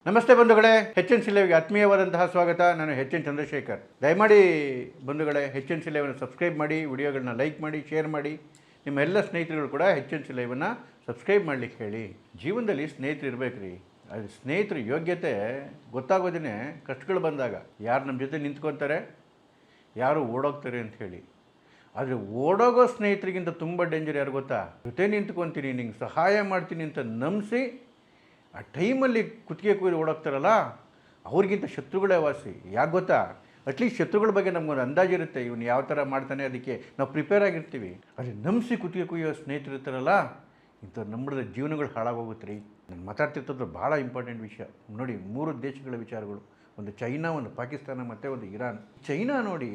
ನಮಸ್ತೆ ಬಂಧುಗಳೇ, H N C ಲೈವ್ಗೆ ಆತ್ಮೀಯವಾದಂತಹ ಸ್ವಾಗತ. ನಾನು ಎಚ್ ಎನ್ ಚಂದ್ರಶೇಖರ್. ದಯಮಾಡಿ ಬಂಧುಗಳೇ, ಎಚ್ ಎನ್ ಸಿ ಲೈವನ್ನು ಸಬ್ಸ್ಕ್ರೈಬ್ ಮಾಡಿ, ವಿಡಿಯೋಗಳನ್ನ ಲೈಕ್ ಮಾಡಿ, ಶೇರ್ ಮಾಡಿ. ನಿಮ್ಮ ಎಲ್ಲ ಸ್ನೇಹಿತರುಗಳು ಕೂಡ ಎಚ್ ಎನ್ ಸಿ ಲೈವನ್ನು ಸಬ್ಸ್ಕ್ರೈಬ್ ಮಾಡಲಿಕ್ಕೆ ಹೇಳಿ. ಜೀವನದಲ್ಲಿ ಸ್ನೇಹಿತರು ಇರಬೇಕು ರೀ. ಅದು ಸ್ನೇಹಿತರ ಯೋಗ್ಯತೆ ಗೊತ್ತಾಗೋದೇ ಕಷ್ಟಗಳು ಬಂದಾಗ. ಯಾರು ನಮ್ಮ ಜೊತೆ ನಿಂತ್ಕೊತಾರೆ, ಯಾರು ಓಡೋಗ್ತಾರೆ ಅಂತ ಹೇಳಿ. ಆದರೆ ಓಡೋಗೋ ಸ್ನೇಹಿತರಿಗಿಂತ ತುಂಬ ಡೇಂಜರ್ ಯಾರು ಗೊತ್ತಾ? ಜೊತೆ ನಿಂತ್ಕೊತೀನಿ, ನಿಂಗೆ ಸಹಾಯ ಮಾಡ್ತೀನಿ ಅಂತ ನಂಬಿಸಿ ಆ ಟೈಮಲ್ಲಿ ಕುತ್ತಿಗೆ ಕುಯ್ದು ಓಡೋಗ್ತಾರಲ್ಲ, ಅವ್ರಿಗಿಂತ ಶತ್ರುಗಳೇ ವಾಸಿ. ಯಾಕೆ ಗೊತ್ತಾ? ಅಟ್ಲೀಸ್ಟ್ ಶತ್ರುಗಳ ಬಗ್ಗೆ ನಮಗೊಂದು ಅಂದಾಜಿರುತ್ತೆ, ಇವನು ಯಾವ ಥರ ಮಾಡ್ತಾನೆ, ಅದಕ್ಕೆ ನಾವು ಪ್ರಿಪೇರ್ ಆಗಿರ್ತೀವಿ. ಆದರೆ ನಂಬಿಸಿ ಕುತ್ತಿಗೆ ಕುಯ್ಯೋ ಸ್ನೇಹಿತರು ಇರ್ತಾರಲ್ಲ, ಇಂಥವ್ರು ನಂಬಿದ ಜೀವನಗಳು ಹಾಳಾಗೋಗುತ್ತೆ ರೀ. ನಾನು ಮಾತಾಡ್ತಿರ್ತದ್ದು ಭಾಳ ಇಂಪಾರ್ಟೆಂಟ್ ವಿಷಯ. ನೋಡಿ, 3 ದೇಶಗಳ ವಿಚಾರಗಳು. ಒಂದು ಚೈನಾ, ಒಂದು ಪಾಕಿಸ್ತಾನ ಮತ್ತು ಒಂದು ಇರಾನ್. ಚೈನಾ ನೋಡಿ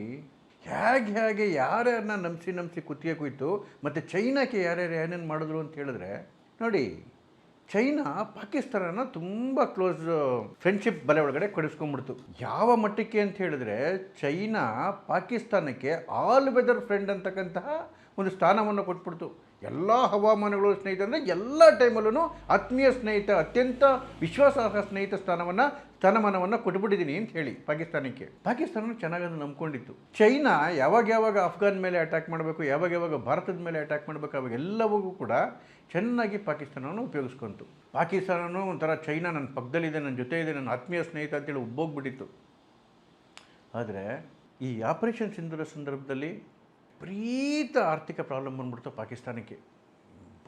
ಹೇಗೆ ಯಾರ್ಯಾರನ್ನ ನಂಬಿಸಿ ಕುತ್ತಿಗೆ ಕುಯ್ತು, ಮತ್ತು ಚೈನಾಕ್ಕೆ ಯಾರ್ಯಾರು ಏನೇನು ಮಾಡಿದ್ರು ಅಂತ ಹೇಳಿದ್ರೆ, ನೋಡಿ, ಚೈನಾ ಪಾಕಿಸ್ತಾನನ ತುಂಬ ಕ್ಲೋಸ್ ಫ್ರೆಂಡ್ಶಿಪ್ ಬಲೆ ಒಳಗಡೆ ಕೊಡಿಸ್ಕೊಂಡ್ಬಿಡ್ತು. ಯಾವ ಮಟ್ಟಕ್ಕೆ ಅಂತ ಹೇಳಿದ್ರೆ, ಚೈನಾ ಪಾಕಿಸ್ತಾನಕ್ಕೆ ಆಲ್ ವೆದರ್ ಫ್ರೆಂಡ್ ಅಂತಕ್ಕಂತಹ ಒಂದು ಸ್ಥಾನವನ್ನು ಕೊಟ್ಬಿಡ್ತು. ಎಲ್ಲ ಹವಾಮಾನಗಳು ಸ್ನೇಹಿತ ಅಂದರೆ ಎಲ್ಲ ಟೈಮಲ್ಲೂ ಆತ್ಮೀಯ ಸ್ನೇಹಿತ, ಅತ್ಯಂತ ವಿಶ್ವಾಸಾರ್ಹ ಸ್ನೇಹಿತ ಸ್ಥಾನಮಾನವನ್ನು ಕೊಟ್ಬಿಟ್ಟಿದ್ದೀನಿ ಅಂತ ಹೇಳಿ ಪಾಕಿಸ್ತಾನ ಚೆನ್ನಾಗಿ ನಂಬ್ಕೊಂಡಿತ್ತು. ಚೈನಾ ಯಾವಾಗ ಅಫ್ಘಾನ್ ಮೇಲೆ ಅಟ್ಯಾಕ್ ಮಾಡಬೇಕು, ಯಾವಾಗ ಭಾರತದ ಮೇಲೆ ಅಟ್ಯಾಕ್ ಮಾಡಬೇಕು, ಅವಾಗೆಲ್ಲವೂ ಕೂಡ ಚೆನ್ನಾಗಿ ಪಾಕಿಸ್ತಾನವನ್ನು ಉಪಯೋಗಿಸ್ಕೊಂತು. ಪಾಕಿಸ್ತಾನವೂ ಒಂಥರ ಚೈನಾ ನನ್ನ ಪಕ್ಕದಲ್ಲಿದೆ, ನನ್ನ ಜೊತೆ ಇದೆ, ನನ್ನ ಆತ್ಮೀಯ ಸ್ನೇಹಿತ ಅಂತೇಳಿ ಉಬ್ಬೋಗ್ಬಿಟ್ಟಿತ್ತು. ಆದರೆ ಈ ಆಪರೇಷನ್ ಸಿಂಧೂರ ಸಂದರ್ಭದಲ್ಲಿ ವಿಪರೀತ ಆರ್ಥಿಕ ಪ್ರಾಬ್ಲಮ್ ಬಂದ್ಬಿಡ್ತು ಪಾಕಿಸ್ತಾನಕ್ಕೆ.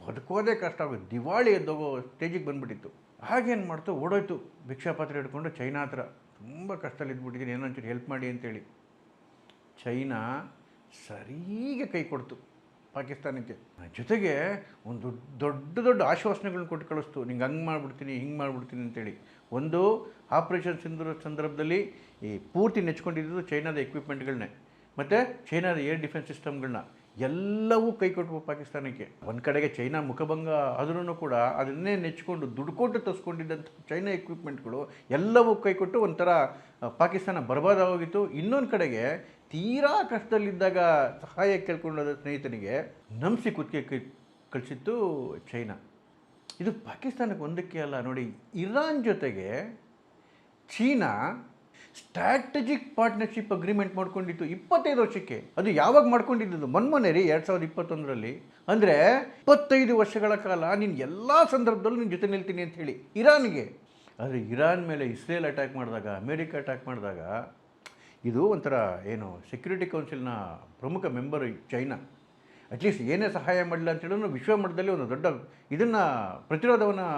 ಬದುಕೋದೇ ಕಷ್ಟ ಆಗೋದು, ದಿವಾಳಿ ಎದ್ದೋಗೋ ಸ್ಟೇಜಿಗೆ ಬಂದುಬಿಟ್ಟಿತ್ತು. ಹಾಗೇನು ಮಾಡ್ತು, ಓಡೋಯ್ತು ಭಿಕ್ಷಾಪಾತ್ರೆ ಹಿಡ್ಕೊಂಡು ಚೈನಾ ಹತ್ರ. ತುಂಬ ಕಷ್ಟದಲ್ಲಿ ಇದ್ಬಿಟ್ಟಿದ್ದೀನಿ, ಏನೋ ಒಂಚೂರು ಹೆಲ್ಪ್ ಮಾಡಿ ಅಂತೇಳಿ. ಚೈನಾ ಸರಿಗೆ ಕೈ ಕೊಡ್ತು ಪಾಕಿಸ್ತಾನಕ್ಕೆ. ಜೊತೆಗೆ ಒಂದು ದೊಡ್ಡ ಆಶ್ವಾಸನೆಗಳನ್ನ ಕೊಟ್ಟು ಕಳಿಸ್ತು, ನಿಂಗೆ ಹಂಗೆ ಮಾಡಿಬಿಡ್ತೀನಿ, ಹಿಂಗೆ ಮಾಡಿಬಿಡ್ತೀನಿ ಅಂತೇಳಿ. ಒಂದು ಆಪರೇಷನ್ ಸಿಂಧೂರ ಸಂದರ್ಭದಲ್ಲಿ ಈ ಪೂರ್ತಿ ನೆಚ್ಕೊಂಡಿದ್ದು ಚೈನಾದ ಎಕ್ವಿಪ್ಮೆಂಟ್ಗಳನ್ನೇ ಮತ್ತು ಚೈನಾದ ಏರ್ ಡಿಫೆನ್ಸ್ ಸಿಸ್ಟಮ್ಗಳನ್ನ ಎಲ್ಲವೂ ಕೈ ಕೊಟ್ಟವು ಪಾಕಿಸ್ತಾನಕ್ಕೆ. ಒಂದು ಕಡೆಗೆ ಚೈನಾ ಮುಖಭಂಗ ಆದ್ರೂ ಕೂಡ ಅದನ್ನೇ ನೆಚ್ಕೊಂಡು ದುಡ್ಡು ಕೊಟ್ಟು ತರಿಸ್ಕೊಂಡಿದ್ದಂಥ ಚೈನಾ ಎಕ್ವಿಪ್ಮೆಂಟ್ಗಳು ಎಲ್ಲವೂ ಕೈ ಕೊಟ್ಟು ಒಂಥರ ಪಾಕಿಸ್ತಾನ ಬರ್ಬಾದಾಗೋಗಿತ್ತು. ಇನ್ನೊಂದು ಕಡೆಗೆ ತೀರಾ ಕಷ್ಟದಲ್ಲಿದ್ದಾಗ ಸಹಾಯ ಕೇಳ್ಕೊಂಡೋದ ಸ್ನೇಹಿತನಿಗೆ ನಂಬಿಸಿ ಕುತ್ತಿಗೆ ಕಳಿಸಿತ್ತು ಚೈನಾ. ಇದು ಪಾಕಿಸ್ತಾನಕ್ಕೆ ಒಂದಕ್ಕೆ ಅಲ್ಲ ನೋಡಿ, ಇರಾನ್ ಜೊತೆಗೆ ಚೀನಾ ಸ್ಟ್ರಾಟಜಿಕ್ ಪಾರ್ಟ್ನರ್ಶಿಪ್ ಅಗ್ರಿಮೆಂಟ್ ಮಾಡ್ಕೊಂಡಿತ್ತು 25 ವರ್ಷಕ್ಕೆ. ಅದು ಯಾವಾಗ ಮಾಡ್ಕೊಂಡಿದ್ದು? ಮೊನ್ನೆ ರೀ, 2021ರಲ್ಲಿ. ಅಂದರೆ 25 ವರ್ಷಗಳ ಕಾಲ ನೀನು ಎಲ್ಲ ಸಂದರ್ಭದಲ್ಲೂ ನಿನ್ನ ಜೊತೆ ನಿಲ್ತೀನಿ ಅಂತ ಹೇಳಿ ಇರಾನ್ಗೆ. ಆದರೆ ಇರಾನ್ ಮೇಲೆ ಇಸ್ರೇಲ್ ಅಟ್ಯಾಕ್ ಮಾಡಿದಾಗ, ಅಮೇರಿಕ ಅಟ್ಯಾಕ್ ಮಾಡಿದಾಗ, ಇದು ಒಂಥರ ಏನು ಸೆಕ್ಯೂರಿಟಿ ಕೌನ್ಸಿಲ್ನ ಪ್ರಮುಖ ಮೆಂಬರ್ ಚೈನಾ. ಅಟ್ಲೀಸ್ಟ್ ಏನೇ ಸಹಾಯ ಮಾಡಲಿಲ್ಲ ಅಂತೇಳಿ ವಿಶ್ವ ಮಟ್ಟದಲ್ಲಿ ಒಂದು ದೊಡ್ಡ ಇದನ್ನು ಪ್ರತಿರೋಧವನ್ನು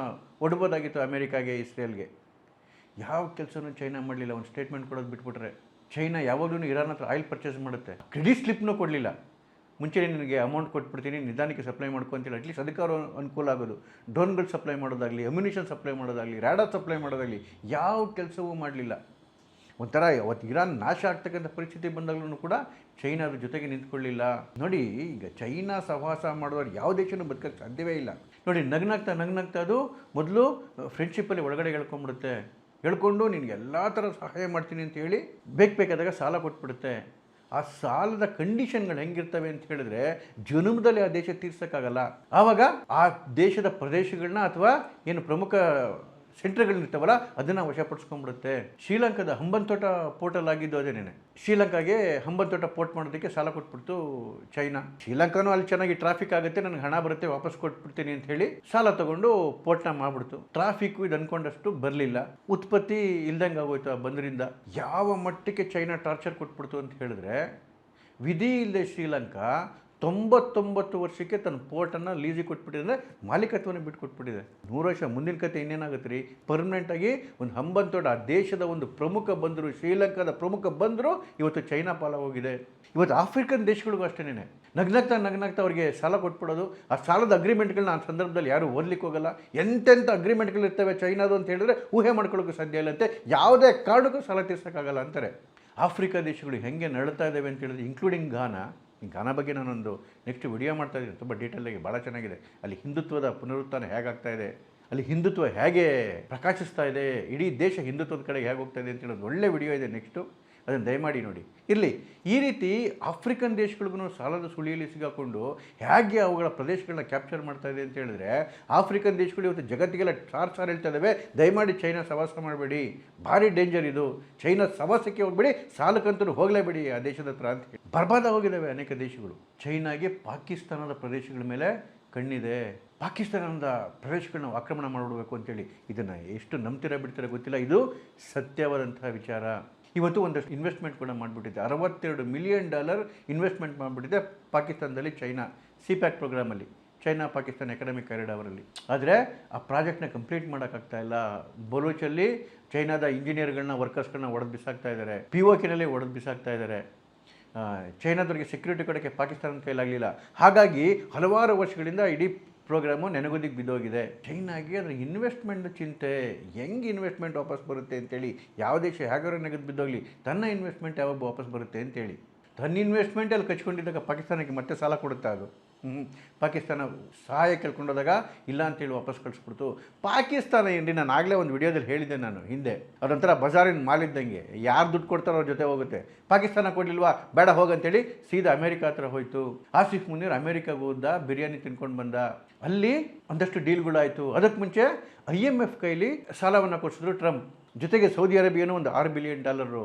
ಒಡ್ಬೋದಾಗಿತ್ತು ಅಮೇರಿಕಾಗೆ, ಇಸ್ರೇಲ್ಗೆ. ಯಾವ ಕೆಲಸನೂ ಚೈನಾ ಮಾಡಲಿಲ್ಲ. ಒಂದು ಸ್ಟೇಟ್ಮೆಂಟ್ ಕೊಡೋದು ಬಿಟ್ಬಿಟ್ರೆ. ಚೈನಾ ಯಾವಾಗಲೂ ಇರಾನ್ ಹತ್ರ ಆಯಿಲ್ ಪರ್ಚೇಸ್ ಮಾಡುತ್ತೆ, ಕ್ರೆಡಿಟ್ ಸ್ಲಿಪ್ನೂ ಕೊಡಲಿಲ್ಲ. ಮುಂಚೆ ನಿನಗೆ ಅಮೌಂಟ್ ಕೊಟ್ಬಿಡ್ತೀನಿ, ನಿಧಾನಕ್ಕೆ ಸಪ್ಲೈ ಮಾಡ್ಕೊ ಅಂತೇಳಿ. ಅಟ್ಲೀಸ್ಟ್ ಅದಕ್ಕೆ ಅವರು ಅನುಕೂಲ ಆಗೋದು. ಡ್ರೋನ್ಗಳು ಸಪ್ಲೈ ಮಾಡೋದಾಗಲಿ, ಅಮ್ಯುನಿಷನ್ ಸಪ್ಲೈ ಮಾಡೋದಾಗಲಿ, ರಾಡಾರ್ ಸಪ್ಲೈ ಮಾಡೋದಾಗಲಿ ಯಾವ ಕೆಲಸವೂ ಮಾಡಲಿಲ್ಲ. ಒಂಥರ ಅವತ್ತು ಇರಾನ್ ನಾಶ ಆಗ್ತಕ್ಕಂಥ ಪರಿಸ್ಥಿತಿ ಬಂದಾಗಲೂ ಕೂಡ ಚೈನಾ ಅದ್ರ ಜೊತೆಗೆ ನಿಂತ್ಕೊಳ್ಳಿಲ್ಲ. ನೋಡಿ, ಈಗ ಚೈನಾ ಸಹವಾಸ ಮಾಡಿದವರು ಯಾವ ದೇಶನೂ ಬದುಕೋಕ್ಕೆ ಸಾಧ್ಯವೇ ಇಲ್ಲ. ನೋಡಿ, ನಗ್ನಾಗ್ತಾ ಅದು ಮೊದಲು ಫ್ರೆಂಡ್ಶಿಪ್ಪಲ್ಲಿ ಒಳಗಡೆ ಹೇಳ್ಕೊಂಬಿಡುತ್ತೆ. ಹೇಳ್ಕೊಂಡು ನಿನಗೆ ಎಲ್ಲ ಥರ ಸಹಾಯ ಮಾಡ್ತೀನಿ ಅಂತ ಹೇಳಿ ಬೇಕಾದಾಗ ಸಾಲ ಕೊಟ್ಬಿಡುತ್ತೆ. ಆ ಸಾಲದ ಕಂಡೀಷನ್ಗಳು ಹೆಂಗಿರ್ತವೆ ಅಂತ ಹೇಳಿದ್ರೆ, ಜನ್ಮದಲ್ಲಿ ಆ ದೇಶ ತೀರ್ಸೋಕ್ಕಾಗಲ್ಲ. ಆವಾಗ ಆ ದೇಶದ ಪ್ರದೇಶಗಳನ್ನ ಅಥವಾ ಏನು ಪ್ರಮುಖ ಸೆಂಟರ್ಗಳಿರ್ತಾವಲ್ಲ ಅದನ್ನು ವಶಪಡಿಸ್ಕೊಂಡ್ಬಿಡುತ್ತೆ. ಶ್ರೀಲಂಕಾದ ಹಂಬಂತೋಟ ಪೋರ್ಟಲ್ಲಿ ಆಗಿದ್ದು ಅದೇನೇನೆ. ಶ್ರೀಲಂಕಾಗೆ ಹಂಬಂತೋಟ ಪೋರ್ಟ್ ಮಾಡೋದಕ್ಕೆ ಸಾಲ ಕೊಟ್ಬಿಡ್ತು ಚೈನಾ. ಶ್ರೀಲಂಕಾನೂ ಅಲ್ಲಿ ಚೆನ್ನಾಗಿ ಟ್ರಾಫಿಕ್ ಆಗುತ್ತೆ, ನನಗೆ ಹಣ ಬರುತ್ತೆ, ವಾಪಸ್ ಕೊಟ್ಬಿಡ್ತೀನಿ ಅಂತ ಹೇಳಿ ಸಾಲ ತೊಗೊಂಡು ಪೋರ್ಟ್ನ ಮಾಡಿಬಿಡ್ತು. ಟ್ರಾಫಿಕ್ಕು ಇದು ಅಂದ್ಕೊಂಡಷ್ಟು ಬರಲಿಲ್ಲ, ಉತ್ಪತ್ತಿ ಇಲ್ದಂಗೆ ಆಗೋಯ್ತು ಆ ಬಂದರಿಂದ. ಯಾವ ಮಟ್ಟಕ್ಕೆ ಚೈನಾ ಟಾರ್ಚರ್ ಕೊಟ್ಬಿಡ್ತು ಅಂತ ಹೇಳಿದ್ರೆ, ವಿಧಿ ಇಲ್ಲದೆ ಶ್ರೀಲಂಕಾ 99 ವರ್ಷಕ್ಕೆ ತನ್ನ ಪೋರ್ಟನ್ನು ಲೀಸಿಗೆ ಕೊಟ್ಬಿಟ್ಟಿದೆ, ಅಂದರೆ ಮಾಲೀಕತ್ವನೇ ಬಿಟ್ಟು ಕೊಟ್ಬಿಟ್ಟಿದೆ. 100 ವರ್ಷ ಮುಂದಿನ ಕತೆ ಇನ್ನೇನಾಗುತ್ತೆ ರೀ. ಪರ್ಮನೆಂಟಾಗಿ ಒಂದು ಹಂಬಂತೋಟ, ಆ ದೇಶದ ಒಂದು ಪ್ರಮುಖ ಬಂದರು, ಶ್ರೀಲಂಕಾದ ಪ್ರಮುಖ ಬಂದರು ಇವತ್ತು ಚೈನಾ ಪಾಲ ಹೋಗಿದೆ. ಇವತ್ತು ಆಫ್ರಿಕನ್ ದೇಶಗಳಿಗೂ ಅಷ್ಟೇ ನಗ್ನಾಗ್ತಾ ಅವ್ರಿಗೆ ಸಾಲ ಕೊಟ್ಬಿಡೋದು. ಆ ಸಾಲದ ಅಗ್ರಿಮೆಂಟ್ಗಳನ್ನ ಆ ಸಂದರ್ಭದಲ್ಲಿ ಯಾರು ಓದಲಿಕ್ಕೆ ಹೋಗಲ್ಲ. ಎಂತೆಂಥ ಅಗ್ರಿಮೆಂಟ್ಗಳಿರ್ತವೆ ಚೈನಾದು ಅಂತ ಹೇಳಿದ್ರೆ ಊಹೆ ಮಾಡ್ಕೊಳ್ಳೋಕ್ಕೂ ಸಾಧ್ಯ ಇಲ್ಲ ಅಂತೆ. ಯಾವುದೇ ಕಾರಣಕ್ಕೂ ಸಾಲ ತೀರ್ಸೋಕ್ಕಾಗಲ್ಲ ಅಂತಾರೆ. ಆಫ್ರಿಕಾ ದೇಶಗಳು ಹೆಂಗೆ ನಡೀತಾ ಇದ್ದಾವೆ ಅಂತ ಹೇಳಿದ್ರೆ, ಇನ್ಕ್ಲೂಡಿಂಗ್ ಘಾನಾ ಬಗ್ಗೆ ನಾನೊಂದು ನೆಕ್ಸ್ಟ್ ವಿಡಿಯೋ ಮಾಡ್ತಾಯಿದ್ದೀನಿ, ತುಂಬ ಡೀಟೇಲಾಗಿ, ಭಾಳ ಚೆನ್ನಾಗಿದೆ. ಅಲ್ಲಿ ಹಿಂದುತ್ವದ ಪುನರುತ್ಥಾನ ಹೇಗಾಗ್ತಾ ಇದೆ, ಅಲ್ಲಿ ಹಿಂದುತ್ವ ಹೇಗೆ ಪ್ರಕಾಶಿಸ್ತಾ ಇದೆ, ಇಡೀ ದೇಶ ಹಿಂದುತ್ವದ ಕಡೆಗೆ ಹೇಗೆ ಹೋಗ್ತಾ ಇದೆ ಅಂತೇಳಿ ಒಂದು ಒಳ್ಳೆ ವಿಡಿಯೋ ಇದೆ. ನೆಕ್ಸ್ಟು ಅದನ್ನು ದಯಮಾಡಿ ನೋಡಿ. ಇರಲಿ, ಈ ರೀತಿ ಆಫ್ರಿಕನ್ ದೇಶಗಳಿಗೂ ಸಾಲದ ಸುಳಿಯಲ್ಲಿ ಸಿಗಾಕೊಂಡು ಹೇಗೆ ಅವುಗಳ ಪ್ರದೇಶಗಳನ್ನ ಕ್ಯಾಪ್ಚರ್ ಮಾಡ್ತಾ ಇದೆ ಅಂತ ಹೇಳಿದ್ರೆ, ಆಫ್ರಿಕನ್ ದೇಶಗಳು ಇವತ್ತು ಜಗತ್ತಿಗೆಲ್ಲ ಸಾರು ಹೇಳ್ತಾ ಇದ್ದಾವೆ, ದಯಮಾಡಿ ಚೈನಾ ಸವಾಸ ಮಾಡಬೇಡಿ, ಭಾರಿ ಡೇಂಜರ್ ಇದು, ಚೈನಾ ಸವಾಸಕ್ಕೆ ಹೋಗಬೇಡಿ, ಸಾಲಕ್ಕಂತೂ ಹೋಗಲೇಬೇಡಿ ಆ ದೇಶದ ಹತ್ರ ಅಂತ ಬರ್ಬಾದ ಹೋಗಿದ್ದಾವೆ ಅನೇಕ ದೇಶಗಳು. ಚೈನಾಗೆ ಪಾಕಿಸ್ತಾನದ ಪ್ರದೇಶಗಳ ಮೇಲೆ ಕಣ್ಣಿದೆ, ಪಾಕಿಸ್ತಾನದ ಪ್ರದೇಶಗಳನ್ನ ಆಕ್ರಮಣ ಮಾಡಿಬಿಡಬೇಕು ಅಂತೇಳಿ. ಇದನ್ನು ಎಷ್ಟು ನಂಬ್ತೀರಾ ಬಿಡ್ತೀರಾ ಗೊತ್ತಿಲ್ಲ, ಇದು ಸತ್ಯವಾದಂತಹ ವಿಚಾರ. ಇವತ್ತು ಒಂದಷ್ಟು ಇನ್ವೆಸ್ಟ್ಮೆಂಟ್ ಕೂಡ ಮಾಡಿಬಿಟ್ಟಿದೆ, $62 ಮಿಲಿಯನ್ ಇನ್ವೆಸ್ಟ್ಮೆಂಟ್ ಮಾಡಿಬಿಟ್ಟಿದೆ ಪಾಕಿಸ್ತಾನದಲ್ಲಿ, ಚೈನಾ CPAC ಪ್ರೋಗ್ರಾಮಲ್ಲಿ, ಚೈನಾ ಪಾಕಿಸ್ತಾನ ಎಕನಾಮಿಕ್ ಕಾರಿಡಾರಲ್ಲಿ. ಆದರೆ ಆ ಪ್ರಾಜೆಕ್ಟ್ನ ಕಂಪ್ಲೀಟ್ ಮಾಡೋಕ್ಕಾಗ್ತಾ ಇಲ್ಲ. ಬಲೂಚಲ್ಲಿ ಚೈನಾದ ಇಂಜಿನಿಯರ್ಗಳನ್ನ, ವರ್ಕರ್ಸ್ಗಳನ್ನ ಒಡೆದು ಬಿಸಾಕ್ತಾ ಇದ್ದಾರೆ, POKನಲ್ಲಿ ಒಡೆದು ಬಿಸಾಕ್ತಾ ಇದ್ದಾರೆ. ಚೈನಾದವರಿಗೆ ಸೆಕ್ಯೂರಿಟಿ ಕೊಡೋಕ್ಕೆ ಪಾಕಿಸ್ತಾನದ ಕೈಲಾಗಲಿಲ್ಲ. ಹಾಗಾಗಿ ಹಲವಾರು ವರ್ಷಗಳಿಂದ ಇಡೀ ಪ್ರೋಗ್ರಾಮು ನೆನಗುದಿಗೆ ಬಿದ್ದೋಗಿದೆ. ಚೈನಾಗೆ ಅದರ ಇನ್ವೆಸ್ಟ್ಮೆಂಟ್ ಚಿಂತೆ, ಹೆಂಗೆ ಇನ್ವೆಸ್ಟ್ಮೆಂಟ್ ವಾಪಸ್ ಬರುತ್ತೆ ಅಂತೇಳಿ. ಯಾವ ದೇಶ ಹೇಗಾದ್ರೂ ನೆಗೆದು ಬಿದ್ದೋಗಲಿ, ತನ್ನ ಇನ್ವೆಸ್ಟ್ಮೆಂಟ್ ಯಾವಾಗ ವಾಪಸ್ ಬರುತ್ತೆ ಅಂತೇಳಿ. ತನ್ನ ಇನ್ವೆಸ್ಟ್ಮೆಂಟಲ್ಲಿ ಕಚ್ಕೊಂಡಿದ್ದಾಗ ಪಾಕಿಸ್ತಾನಕ್ಕೆ ಮತ್ತೆ ಸಾಲ ಕೊಡುತ್ತಾ ಅದು. ಪಾಕಿಸ್ತಾನ ಸಹಾಯ ಕೇಳ್ಕೊಂಡೋದಾಗ ಇಲ್ಲ ಅಂತೇಳಿ ವಾಪಸ್ ಕಳಿಸ್ಬಿಡ್ತು. ಪಾಕಿಸ್ತಾನ ಏನ್ರಿ, ನಾನು ಆಗಲೇ ಒಂದು ವಿಡಿಯೋದಲ್ಲಿ ಹೇಳಿದ್ದೆ ನಾನು ಹಿಂದೆ, ಅದೊಂಥರ ಬಜಾರಿನ ಮಾಲಿದ್ದಂಗೆ, ಯಾರು ದುಡ್ಡು ಕೊಡ್ತಾರೋ ಅವ್ರ ಜೊತೆ ಹೋಗುತ್ತೆ. ಪಾಕಿಸ್ತಾನ ಕೊಡಲಿಲ್ವಾ, ಬೇಡ ಹೋಗಂತೇಳಿ ಸೀದಾ ಅಮೇರಿಕಾ ಹತ್ರ ಹೋಯಿತು. ಆಸಿಫ್ ಮುನೀರ್ ಅಮೇರಿಕಾಗೆ ಹೋದ, ಬಿರಿಯಾನಿ ತಿನ್ಕೊಂಡು ಬಂದ, ಅಲ್ಲಿ ಒಂದಷ್ಟು ಡೀಲ್ಗಳಾಯಿತು. ಅದಕ್ಕೆ ಮುಂಚೆ IMF ಕೈಲಿ ಸಾಲವನ್ನು ಕೊಡಿಸಿದ್ರು ಟ್ರಂಪ್. ಜೊತೆಗೆ ಸೌದಿ ಅರೇಬಿಯಾನು ಒಂದು $6 ಬಿಲಿಯನ್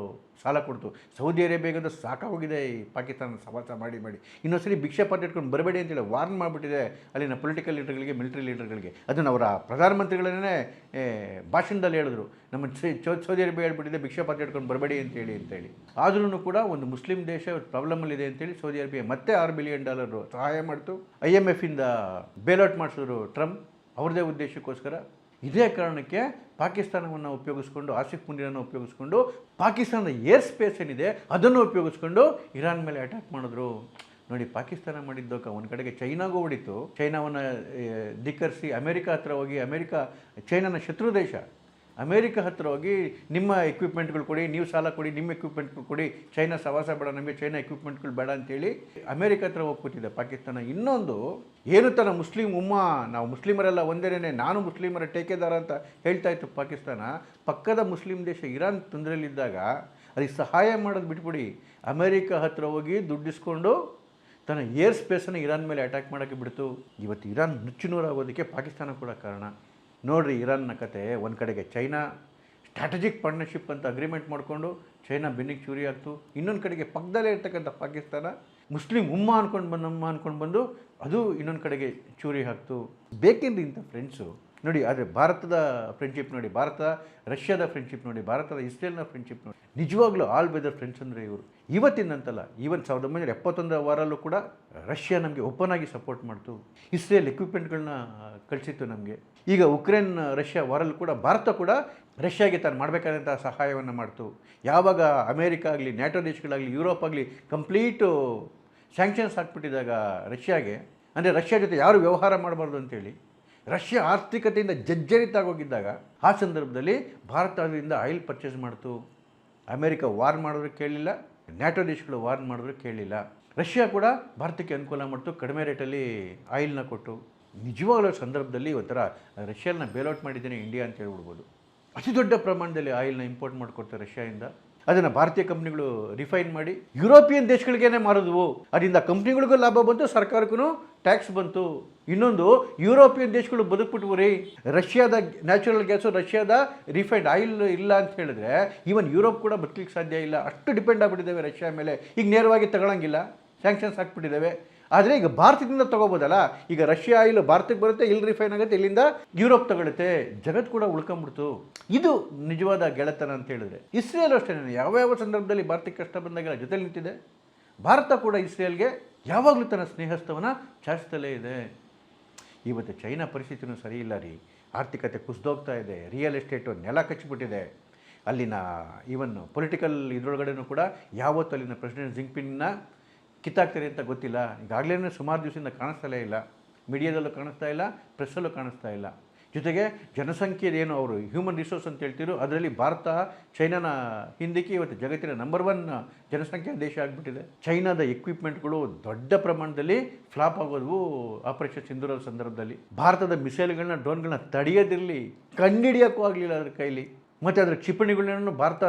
ಸಾಲ ಕೊಡ್ತು. ಸೌದಿ ಅರೇಬಿಯಾಗಂತೂ ಸಾಕಾಗೋಗಿದೆ ಈ ಪಾಕಿಸ್ತಾನ ಸವಾಸ ಮಾಡಿ ಮಾಡಿ. ಇನ್ನೊಂದ್ಸರಿ ಭಿಕ್ಷೆ ಪಾತ್ರ ಇಟ್ಕೊಂಡು ಬರಬೇಡಿ ಅಂತೇಳಿ ವಾರ್ನ್ ಮಾಡಿಬಿಟ್ಟಿದೆ ಅಲ್ಲಿನ ಪೊಲಿಟಿಕಲ್ ಲೀಡರ್ಗಳಿಗೆ, ಮಿಲಿಟರಿ ಲೀಡರ್ಗಳಿಗೆ. ಅದನ್ನು ಅವರ ಪ್ರಧಾನಮಂತ್ರಿಗಳನ್ನೇ ಭಾಷಣದಲ್ಲಿ ಹೇಳಿದ್ರು, ನಮ್ಮ ಸೌದಿ ಅರೇಬಿಯಾ ಹೇಳ್ಬಿಟ್ಟಿದೆ ಭಿಕ್ಷೆ ಪಾತ್ರ ಇಟ್ಕೊಂಡು ಬರಬೇಡಿ ಅಂತೇಳಿ. ಆದ್ರೂ ಕೂಡ ಒಂದು ಮುಸ್ಲಿಂ ದೇಶ ಪ್ರಾಬ್ಲಮಲ್ಲಿದೆ ಅಂತೇಳಿ ಸೌದಿ ಅರೇಬಿಯಾ ಮತ್ತೆ $6 ಬಿಲಿಯನ್ ಸಹಾಯ ಮಾಡ್ತು. IMFಯಿಂದ ಬೇಲ್ಔಟ್ ಮಾಡಿಸಿದ್ರು ಟ್ರಂಪ್ ಅವ್ರದ್ದೇ ಉದ್ದೇಶಕ್ಕೋಸ್ಕರ. ಇದೇ ಕಾರಣಕ್ಕೆ ಪಾಕಿಸ್ತಾನವನ್ನು ಉಪಯೋಗಿಸ್ಕೊಂಡು, ಆಸಿಫ್ ಮುನೀರನ್ನು ಉಪಯೋಗಿಸ್ಕೊಂಡು, ಪಾಕಿಸ್ತಾನದ ಏರ್ ಸ್ಪೇಸ್ ಏನಿದೆ ಅದನ್ನು ಉಪಯೋಗಿಸ್ಕೊಂಡು ಇರಾನ್ ಮೇಲೆ ಅಟ್ಯಾಕ್ ಮಾಡಿದ್ರು. ನೋಡಿ, ಪಾಕಿಸ್ತಾನ ಮಾಡಿದ್ದೋಕ ಒಂದು ಕಡೆಗೆ ಚೈನಾಗೂ ಹೊಡಿತು. ಚೈನಾವನ್ನು ಧಿಕ್ಕರಿಸಿ ಅಮೇರಿಕಾ ಹತ್ರ ಹೋಗಿ, ಚೈನಾನ ಶತ್ರು ದೇಶ, ಅಮೇರಿಕಾ ಹತ್ರ ಹೋಗಿ ನಿಮ್ಮ ಎಕ್ವಿಪ್ಮೆಂಟ್ಗಳು ಕೊಡಿ, ನೀವು ಸಾಲ ಕೊಡಿ, ನಿಮ್ಮ ಎಕ್ವಿಪ್ಮೆಂಟ್ಗಳು ಕೊಡಿ, ಚೈನಾ ಸವಾಸ ಬೇಡ, ನಮಗೆ ಚೈನಾ ಎಕ್ವಿಪ್ಮೆಂಟ್ಗಳು ಬೇಡ ಅಂತೇಳಿ ಅಮೇರಿಕಾ ಹತ್ರ ಹೋಗ್ಬಿಟ್ಟಿದೆ ಪಾಕಿಸ್ತಾನ. ಇನ್ನೊಂದು ಏನು ತನ್ನ ಮುಸ್ಲಿಂ ನಾವು ಮುಸ್ಲಿಮರೆಲ್ಲ ಒಂದೇನೇ, ನಾನು ಮುಸ್ಲಿಮರ ಟೇಕೆದಾರ ಅಂತ ಹೇಳ್ತಾ ಇತ್ತು ಪಾಕಿಸ್ತಾನ. ಪಕ್ಕದ ಮುಸ್ಲಿಂ ದೇಶ ಇರಾನ್ ತೊಂದರೆಯಲ್ಲಿದ್ದಾಗ ಅದಕ್ಕೆ ಸಹಾಯ ಮಾಡೋದು ಬಿಟ್ಬಿಡಿ, ಅಮೇರಿಕಾ ಹತ್ರ ಹೋಗಿ ದುಡ್ಡಿಸ್ಕೊಂಡು ತನ್ನ ಏರ್ ಸ್ಪೇಸನ್ನು ಇರಾನ್ ಮೇಲೆ ಅಟ್ಯಾಕ್ ಮಾಡೋಕ್ಕೆ ಬಿಡ್ತು. ಇವತ್ತು ಇರಾನ್ ನುಚ್ಚುನೂರಾಗೋದಕ್ಕೆ ಪಾಕಿಸ್ತಾನ ಕೂಡ ಕಾರಣ. ನೋಡಿರಿ ಇರಾನ್ನ ಕತೆ. ಒಂದು ಕಡೆಗೆ ಚೈನಾ ಸ್ಟ್ರಾಟಜಿಕ್ ಪಾರ್ಟ್ನರ್ಶಿಪ್ ಅಂತ ಅಗ್ರಿಮೆಂಟ್ ಮಾಡಿಕೊಂಡು ಚೈನಾ ಬೆನ್ನಿಗೆ ಚೂರಿ ಆಗ್ತು. ಇನ್ನೊಂದು ಕಡೆಗೆ ಪಕ್ಕದಲ್ಲೇ ಇರ್ತಕ್ಕಂಥ ಪಾಕಿಸ್ತಾನ ಮುಸ್ಲಿಂ ಅನ್ಕೊಂಡು ಬಂದು ಅದು ಇನ್ನೊಂದು ಕಡೆಗೆ ಚೂರಿ ಹಾಕ್ತು. ಬೇಕೇನ್ರಿ ಇಂಥ ಫ್ರೆಂಡ್ಸು ನೋಡಿ. ಆದರೆ ಭಾರತದ ಫ್ರೆಂಡ್ಶಿಪ್ ನೋಡಿ, ಭಾರತ ರಷ್ಯಾದ ಫ್ರೆಂಡ್ಶಿಪ್ ನೋಡಿ, ಭಾರತದ ಇಸ್ರೇಲ್ನ ಫ್ರೆಂಡ್ಶಿಪ್ ನೋಡಿ. ನಿಜವಾಗ್ಲೂ ಆಲ್ ವೆದರ್ ಫ್ರೆಂಡ್ಸ್ ಅಂದರೆ ಇವರು. ಇವತ್ತಿನಂತಲ್ಲ, ಈವನ್ 1971 ವಾರಲ್ಲೂ ಕೂಡ ರಷ್ಯಾ ನಮಗೆ ಓಪನ್ ಆಗಿ ಸಪೋರ್ಟ್ ಮಾಡ್ತು. ಇಸ್ರೇಲ್ ಎಕ್ವಿಪ್ಮೆಂಟ್ಗಳನ್ನ ಕಳಿಸಿತ್ತು ನಮಗೆ. ಈಗ ಉಕ್ರೇನ್ ರಷ್ಯಾ ವಾರಲ್ಲೂ ಕೂಡ ಭಾರತ ಕೂಡ ರಷ್ಯಾಗೆ ತಾನು ಮಾಡಬೇಕಾದಂಥ ಸಹಾಯವನ್ನು ಮಾಡ್ತು. ಯಾವಾಗ ಅಮೇರಿಕಾ ಆಗಲಿ, ನ್ಯಾಟೋ ದೇಶಗಳಾಗಲಿ, ಯುರೋಪ್ ಆಗಲಿ ಕಂಪ್ಲೀಟು ಸ್ಯಾಂಕ್ಷನ್ಸ್ ಹಾಕ್ಬಿಟ್ಟಿದ್ದಾಗ ರಷ್ಯಾಗೆ, ಅಂದರೆ ರಷ್ಯಾ ಜೊತೆ ಯಾರು ವ್ಯವಹಾರ ಮಾಡಬಾರ್ದು ಅಂತೇಳಿ, ರಷ್ಯಾ ಆರ್ಥಿಕತೆಯಿಂದ ಜರ್ಜರಿತಾಗೋಗಿದ್ದಾಗ ಆ ಸಂದರ್ಭದಲ್ಲಿ ಭಾರತ ಅದರಿಂದ ಆಯಿಲ್ ಪರ್ಚೇಸ್ ಮಾಡ್ತು. ಅಮೇರಿಕಾ ವಾರ್ ಮಾಡಿದ್ರು ಕೇಳಲಿಲ್ಲ, ನ್ಯಾಟೋ ದೇಶಗಳು ವಾರ್ ಮಾಡಿದ್ರು ಕೇಳಲಿಲ್ಲ. ರಷ್ಯಾ ಕೂಡ ಭಾರತಕ್ಕೆ ಅನುಕೂಲ ಮಾಡ್ತು, ಕಡಿಮೆ ರೇಟಲ್ಲಿ ಆಯಿಲ್ನ ಕೊಟ್ಟು. ನಿಜವಾಗ್ಲೂ ಸಂದರ್ಭದಲ್ಲಿ ಒಂಥರ ರಷ್ಯಾನ ಬೇಲ್ಔಟ್ ಮಾಡಿದ್ದೇನೆ ಇಂಡಿಯಾ ಅಂತ ಹೇಳ್ಬಿಡ್ಬೋದು. ಅತಿ ದೊಡ್ಡ ಪ್ರಮಾಣದಲ್ಲಿ ಆಯಿಲ್ನ ಇಂಪೋರ್ಟ್ ಮಾಡಿಕೊಡ್ತಾರೆ ರಷ್ಯಾದಿಂದ. ಅದನ್ನು ಭಾರತೀಯ ಕಂಪ್ನಿಗಳು ರಿಫೈನ್ ಮಾಡಿ ಯುರೋಪಿಯನ್ ದೇಶಗಳಿಗೇನೆ ಮಾರಿದ್ವು. ಅದರಿಂದ ಕಂಪ್ನಿಗಳಿಗೂ ಲಾಭ ಬಂತು, ಸರ್ಕಾರಕ್ಕೂ ಟ್ಯಾಕ್ಸ್ ಬಂತು. ಇನ್ನೊಂದು, ಯುರೋಪಿಯನ್ ದೇಶಗಳು ಬದುಕ್ಬಿಟ್ವು ರೀ. ರಷ್ಯಾದ ನ್ಯಾಚುರಲ್ ಗ್ಯಾಸು, ರಷ್ಯಾದ ರಿಫೈನ್ಡ್ ಆಯಿಲ್ ಇಲ್ಲ ಅಂತ ಹೇಳಿದ್ರೆ ಈವನ್ ಯುರೋಪ್ ಕೂಡ ಬದುಕಲಿಕ್ಕೆ ಸಾಧ್ಯ ಇಲ್ಲ. ಅಷ್ಟು ಡಿಪೆಂಡ್ ಆಗಿಬಿಟ್ಟಿದ್ದೇವೆ ರಷ್ಯಾ ಮೇಲೆ. ಈಗ ನೇರವಾಗಿ ತಗೊಳ್ಳಂಗಿಲ್ಲ, ಸ್ಯಾಂಕ್ಷನ್ಸ್ ಹಾಕ್ಬಿಟ್ಟಿದ್ದೇವೆ. ಆದರೆ ಈಗ ಭಾರತದಿಂದ ತೊಗೋಬೋದಲ್ಲ. ಈಗ ರಷ್ಯಾ ಆಯಿಲ್ ಭಾರತಕ್ಕೆ ಬರುತ್ತೆ, ಇಲ್ಲಿ ರಿಫೈನ್ ಆಗುತ್ತೆ, ಇಲ್ಲಿಂದ ಯುರೋಪ್ ತಗೊಳುತ್ತೆ, ಜಗತ್ತು ಕೂಡ ಉಳ್ಕೊಂಬಿಡ್ತು. ಇದು ನಿಜವಾದ ಗೆಳೆತನ ಅಂತ ಹೇಳಿದ್ರೆ. ಇಸ್ರೇಲ್ ಅಷ್ಟೇ, ಯಾವ್ಯಾವ ಸಂದರ್ಭದಲ್ಲಿ ಭಾರತಕ್ಕೆ ಕಷ್ಟ ಬಂದಾಗೆಲ್ಲ ಜೊತೆ ನಿಂತಿದೆ. ಭಾರತ ಕೂಡ ಇಸ್ರೇಲ್ಗೆ ಯಾವಾಗಲೂ ತನ್ನ ಸ್ನೇಹಸ್ಥವನ್ನು ಚಾಚಿಸ್ತಲೇ ಇದೆ. ಇವತ್ತು ಚೈನಾ ಪರಿಸ್ಥಿತಿನೂ ಸರಿ ಇಲ್ಲ ರೀ. ಆರ್ಥಿಕತೆ ಕುಸಿದೋಗ್ತಾ ಇದೆ, ರಿಯಲ್ ಎಸ್ಟೇಟು ನೆಲ ಕಚ್ಚಿಬಿಟ್ಟಿದೆ. ಅಲ್ಲಿನ ಈವನ್ ಪೊಲಿಟಿಕಲ್ ಇದರೊಳಗಡೆನೂ ಕೂಡ ಯಾವತ್ತೂ ಅಲ್ಲಿನ ಪ್ರೆಸಿಡೆಂಟ್ ಜಿಂಗ್ಪಿನ್ನ ಕಿತ್ತಾಗ್ತಾರೆ ಅಂತ ಗೊತ್ತಿಲ್ಲ. ಈಗಾಗಲೇ ಸುಮಾರು ದಿವಸದಿಂದ ಕಾಣಿಸ್ತಲೇ ಇಲ್ಲ, ಮೀಡಿಯಾದಲ್ಲೂ ಕಾಣಿಸ್ತಾ ಇಲ್ಲ, ಪ್ರೆಸ್ಸಲ್ಲೂ ಕಾಣಿಸ್ತಾ ಇಲ್ಲ. ಜೊತೆಗೆ ಜನಸಂಖ್ಯೆದೇನು ಅವರು ಹ್ಯೂಮನ್ ರಿಸೋರ್ಸ್ ಅಂತ ಹೇಳ್ತಿದ್ರು, ಅದರಲ್ಲಿ ಭಾರತ ಚೈನಾನ ಹಿಂದಕ್ಕೆ ಇವತ್ತು ಜಗತ್ತಿನ ನಂಬರ್ 1 ಜನಸಂಖ್ಯಾ ದೇಶ ಆಗಿಬಿಟ್ಟಿದೆ. ಚೈನಾದ ಎಕ್ವಿಪ್ಮೆಂಟ್ಗಳು ದೊಡ್ಡ ಪ್ರಮಾಣದಲ್ಲಿ ಫ್ಲಾಪ್ ಆಗೋದು ಆಪರೇಷನ್ ಸಿಂಧೂರದ ಸಂದರ್ಭದಲ್ಲಿ. ಭಾರತದ ಮಿಸೈಲ್ಗಳನ್ನ, ಡ್ರೋನ್ಗಳನ್ನ ತಡೆಯೋದಿರಲಿ, ಕಂಡಿಡಿಯೋಕ್ಕೂ ಆಗಲಿಲ್ಲ ಅದ್ರ ಕೈಲಿ. ಮತ್ತು ಅದರ ಕ್ಷಿಪಣಿಗಳನ್ನು ಭಾರತ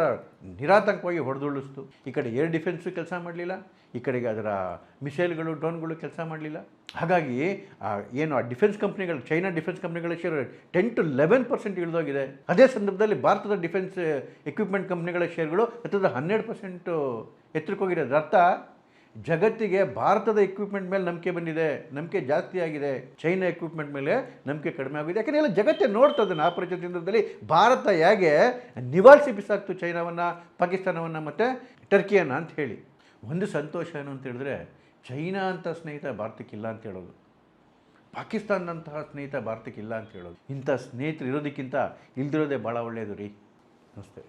ನಿರಾತಂಕವಾಗಿ ಹೊಡೆದುರುಳಿಸ್ತು. ಈ ಕಡೆ ಏರ್ ಡಿಫೆನ್ಸು ಕೆಲಸ ಮಾಡಲಿಲ್ಲ, ಈ ಕಡೆಗೆ ಅದರ ಮಿಸೈಲ್ಗಳು ಡ್ರೋನ್ಗಳು ಕೆಲಸ ಮಾಡಲಿಲ್ಲ. ಹಾಗಾಗಿ ಏನು ಆ ಡಿಫೆನ್ಸ್ ಕಂಪ್ನಿಗಳು, ಚೈನಾ ಡಿಫೆನ್ಸ್ ಕಂಪ್ನಿಗಳ ಶೇರ್ 10-11% ಇಳಿದೋಗಿದೆ. ಅದೇ ಸಂದರ್ಭದಲ್ಲಿ ಭಾರತದ ಡಿಫೆನ್ಸ್ ಎಕ್ವಿಪ್ಮೆಂಟ್ ಕಂಪ್ನಿಗಳ ಶೇರ್ಗಳು 12% ಎತ್ತರಕ್ಕೆ ಹೋಗಿದೆ. ಅದರ ಅರ್ಥ ಜಗತ್ತಿಗೆ ಭಾರತದ ಎಕ್ವಿಪ್ಮೆಂಟ್ ಮೇಲೆ ನಂಬಿಕೆ ಬಂದಿದೆ, ನಂಬಿಕೆ ಜಾಸ್ತಿ ಆಗಿದೆ, ಚೈನಾ ಎಕ್ವಿಪ್ಮೆಂಟ್ ಮೇಲೆ ನಂಬಿಕೆ ಕಡಿಮೆ ಆಗಿದೆ. ಯಾಕಂದರೆ ಎಲ್ಲ ಜಗತ್ತೇ ನೋಡ್ತದೆ ಆಪರೇಷನ್ ಸಂದರ್ಭದಲ್ಲಿ ಭಾರತ ಹೇಗೆ ನಿವಾರಿಸಿ ಬಿಸಾಕ್ತು ಚೈನಾವನ್ನು, ಪಾಕಿಸ್ತಾನವನ್ನು ಮತ್ತು ಟರ್ಕಿಯನ್ನು ಅಂತ ಹೇಳಿ. ಒಂದು ಸಂತೋಷ ಏನು ಅಂತ ಹೇಳಿದ್ರೆ, ಚೈನಾ ಅಂತ ಸ್ನೇಹಿತ ಭಾರತಕ್ಕಿಲ್ಲ ಅಂತ ಹೇಳೋದು, ಪಾಕಿಸ್ತಾನದಂತಹ ಸ್ನೇಹಿತ ಭಾರತಕ್ಕಿಲ್ಲ ಅಂತ ಹೇಳೋದು. ಇಂಥ ಸ್ನೇಹಿತರು ಇರೋದಕ್ಕಿಂತ ಇಲ್ದಿರೋದೇ ಭಾಳ ಒಳ್ಳೆಯದು ರೀ. ನಮಸ್ತೆ.